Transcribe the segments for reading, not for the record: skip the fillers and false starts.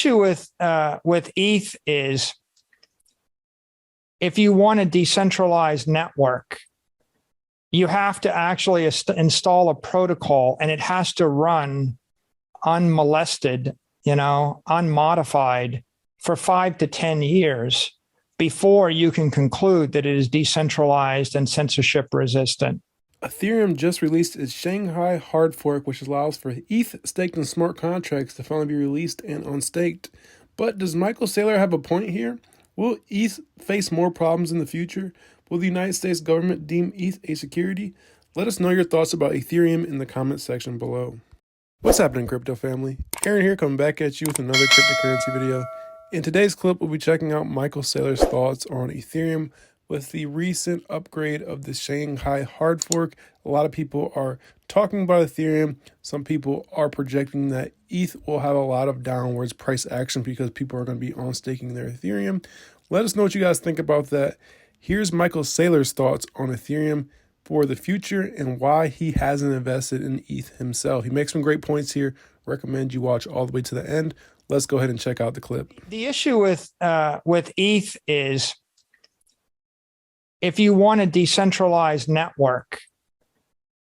issue with ETH is if you want a decentralized network, you have to actually install a protocol, and it has to run unmolested, unmodified for 5 to 10 years before you can conclude that it is decentralized and censorship resistant. Ethereum just released its Shanghai hard fork, which allows for ETH staked in smart contracts to finally be released and unstaked. But does Michael Saylor have a point here? Will ETH face more problems in the future? Will the United States government deem ETH a security? Let us know your thoughts about Ethereum in the comments section below. What's happening, crypto family? Aaron here, coming back at you with another cryptocurrency video. In today's clip, we'll be checking out Michael Saylor's thoughts on Ethereum with the recent upgrade of the Shanghai hard fork. A lot of people are talking about Ethereum. Some people are projecting that ETH will have a lot of downwards price action because people are going to be on staking their Ethereum. Let us know what you guys think about that. Here's Michael Saylor's thoughts on Ethereum for the future and why he hasn't invested in ETH himself. He makes some great points here. Recommend you watch all the way to the end. Let's go ahead and check out the clip. The issue with ETH is if you want a decentralized network,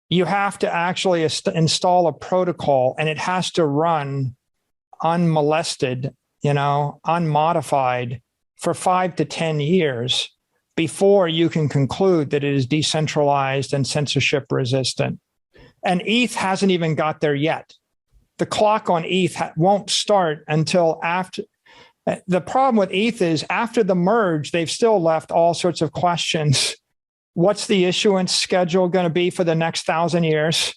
you have to actually install a protocol, and it has to run unmolested, unmodified for 5 to 10 years before you can conclude that it is decentralized and censorship resistant. And ETH hasn't even got there yet. The clock on ETH won't start until after. The problem with ETH is after the merge, they've still left all sorts of questions. What's the issuance schedule going to be for the next 1,000 years?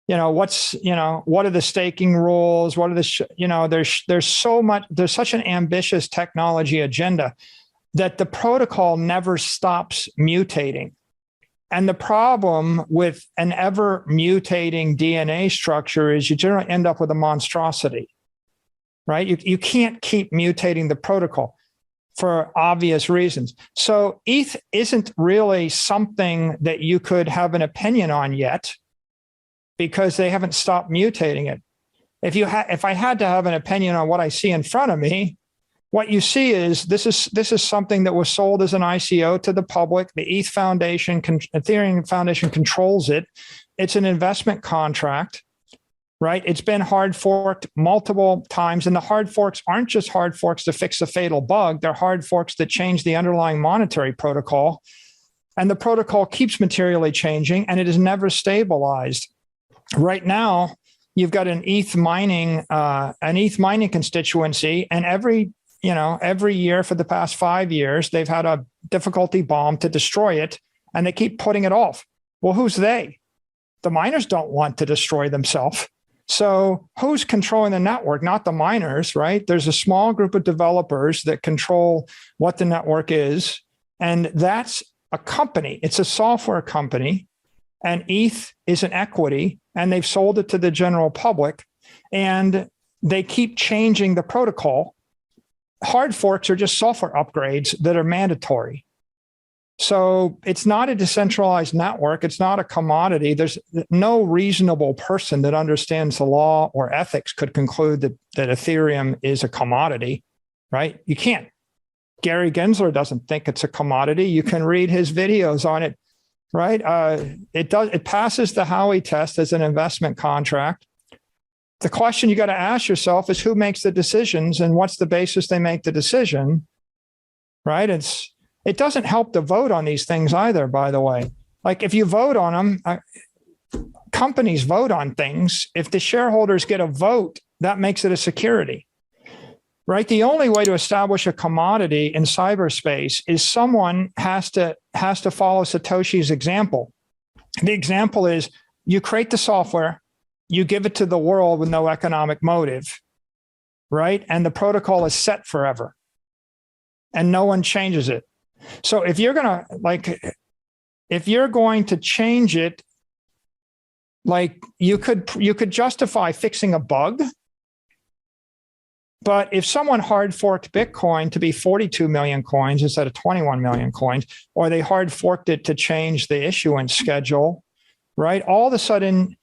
What are the staking rules? What are the, there's so much, there's such an ambitious technology agenda that the protocol never stops mutating. And the problem with an ever mutating DNA structure is you generally end up with a monstrosity, right? You can't keep mutating the protocol for obvious reasons. So ETH isn't really something that you could have an opinion on yet because they haven't stopped mutating it. If I had to have an opinion on what I see in front of me, what you see is this is something that was sold as an ICO to the public. The ETH Foundation, Ethereum Foundation controls it. It's an investment contract, right? It's been hard forked multiple times, and the hard forks aren't just hard forks to fix a fatal bug. They're hard forks that change the underlying monetary protocol, and the protocol keeps materially changing, and it is never stabilized. Right now, you've got an ETH mining constituency, and every year for the past 5 years, they've had a difficulty bomb to destroy it, and they keep putting it off. Well, who's they? The miners don't want to destroy themselves. So who's controlling the network? Not the miners, right? There's a small group of developers that control what the network is, and that's a company. It's a software company, and ETH is an equity, and they've sold it to the general public, and they keep changing the protocol. Hard forks are just software upgrades that are mandatory. So it's not a decentralized network. It's not a commodity. There's no reasonable person that understands the law or ethics could conclude that Ethereum is a commodity, right? You can't. Gary Gensler doesn't think it's a commodity. You can read his videos on it, right? It passes the Howie Test as an investment contract. The question you got to ask yourself is who makes the decisions and what's the basis they make the decision, right? It doesn't help to vote on these things either, by the way. Like if you vote on them, companies vote on things. If the shareholders get a vote, that makes it a security, right? The only way to establish a commodity in cyberspace is someone has to follow Satoshi's example. The example is you create the software, you give it to the world with no economic motive, right? And the protocol is set forever and no one changes it. So if you're going to change it, like you could justify fixing a bug. But if someone hard forked Bitcoin to be 42 million coins instead of 21 million coins, or they hard forked it to change the issuance schedule, right? All of a sudden,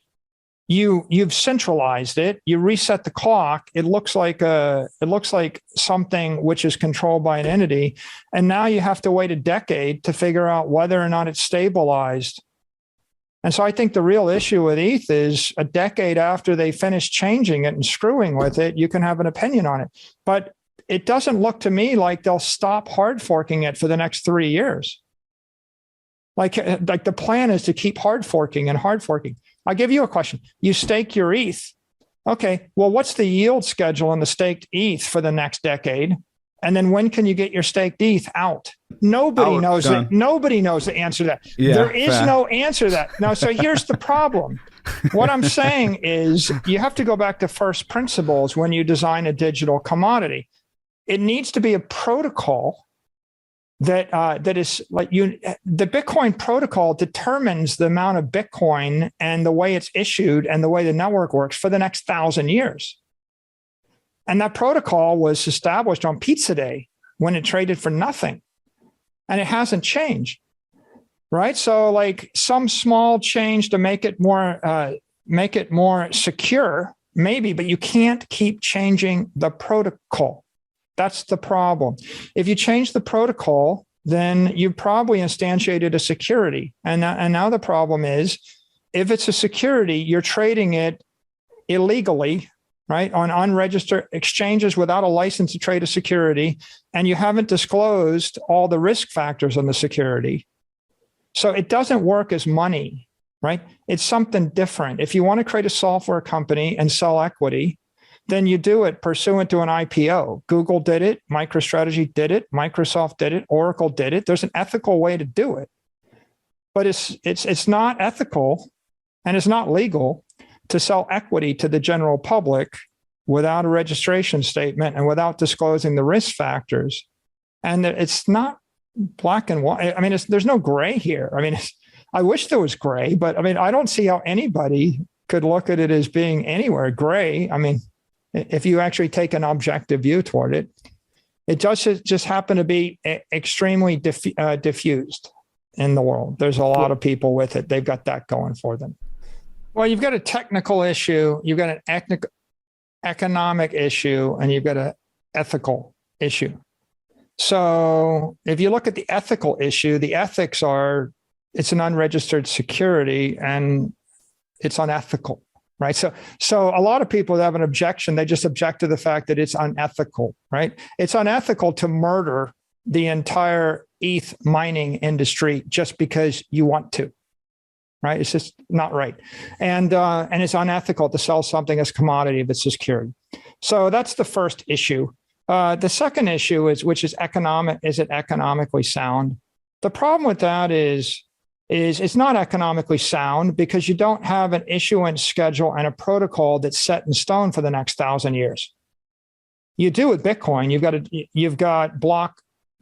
you've centralized it, you reset the clock, it looks like something which is controlled by an entity, and now you have to wait a decade to figure out whether or not it's stabilized. And so I think the real issue with ETH is a decade after they finish changing it and screwing with it, you can have an opinion on it. But it doesn't look to me like they'll stop hard forking it for the next 3 years. Like the plan is to keep hard forking and hard forking. I'll give you a question. You stake your ETH. Okay, well, what's the yield schedule on the staked ETH for the next decade? And then when can you get your staked ETH out? Nobody knows it. Nobody knows the answer to that. Yeah, there is no answer to that. Now, so here's the problem. What I'm saying is you have to go back to first principles when you design a digital commodity. It needs to be a protocol that is like the Bitcoin protocol determines the amount of Bitcoin and the way it's issued and the way the network works for the next 1,000 years. And that protocol was established on Pizza Day when it traded for nothing. And it hasn't changed, right? So like some small change to make it more secure, maybe, but you can't keep changing the protocol. That's the problem. If you change the protocol, then you probably instantiated a security. And now the problem is, if it's a security, you're trading it illegally, right, on unregistered exchanges without a license to trade a security, and you haven't disclosed all the risk factors on the security. So it doesn't work as money, right? It's something different. If you want to create a software company and sell equity, then you do it pursuant to an IPO. Google did it, MicroStrategy did it, Microsoft did it, Oracle did it. There's an ethical way to do it. But it's not ethical and it's not legal to sell equity to the general public without a registration statement and without disclosing the risk factors. And it's not black and white. I mean, there's no gray here. I mean, I wish there was gray, but I mean, I don't see how anybody could look at it as being anywhere gray. I mean, if you actually take an objective view toward it, it does just happen to be extremely diffused in the world. There's a lot of people with it. They've got that going for them. Well, you've got a technical issue, you've got an economic issue, and you've got an ethical issue. So if you look at the ethical issue, the ethics are, it's an unregistered security and it's unethical. Right. So a lot of people that have an objection, they just object to the fact that it's unethical, right? It's unethical to murder the entire ETH mining industry just because you want to, right? It's just not right. And it's unethical to sell something as commodity if it's secured. So that's the first issue. The second issue is, which is economic, is it economically sound? The problem with that is it's not economically sound because you don't have an issuance schedule and a protocol that's set in stone for the next 1,000 years. You do with Bitcoin. You've got block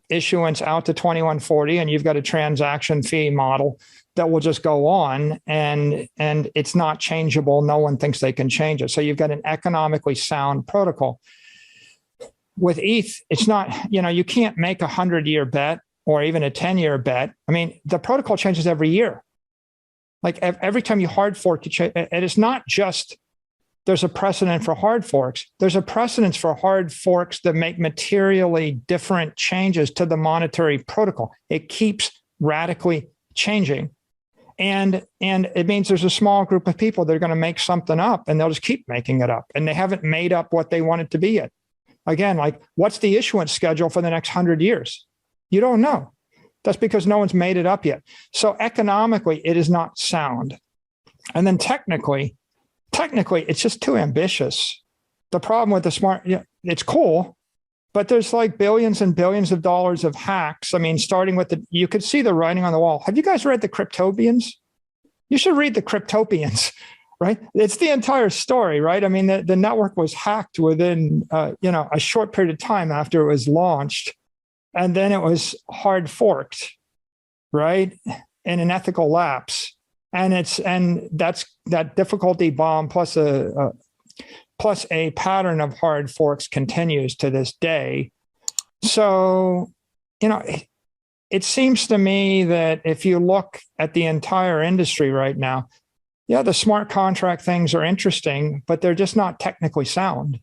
issuance out to 2140, and you've got a transaction fee model that will just go on, and it's not changeable. No one thinks they can change it. So you've got an economically sound protocol. With ETH, it's not, you can't make a 100-year bet or even a 10-year bet. I mean, the protocol changes every year. Like every time you hard fork, and it's not just there's a precedent for hard forks. There's a precedence for hard forks that make materially different changes to the monetary protocol. It keeps radically changing. And it means there's a small group of people that are going to make something up, and they'll just keep making it up. And they haven't made up what they want it to be yet. Again, like, what's the issuance schedule for the next 100 years? You don't know. That's because no one's made it up yet. So economically, it is not sound. And then technically, it's just too ambitious. The problem with the smart, it's cool, but there's like billions and billions of dollars of hacks. I mean, starting with you could see the writing on the wall. Have you guys read the Cryptopians? You should read the Cryptopians, right? It's the entire story, right? I mean, the network was hacked within, a short period of time after it was launched. And then it was hard forked, right? In an ethical lapse. And that's that difficulty bomb plus a pattern of hard forks continues to this day. So, it seems to me that if you look at the entire industry right now, Yeah, the smart contract things are interesting, but they're just not technically sound.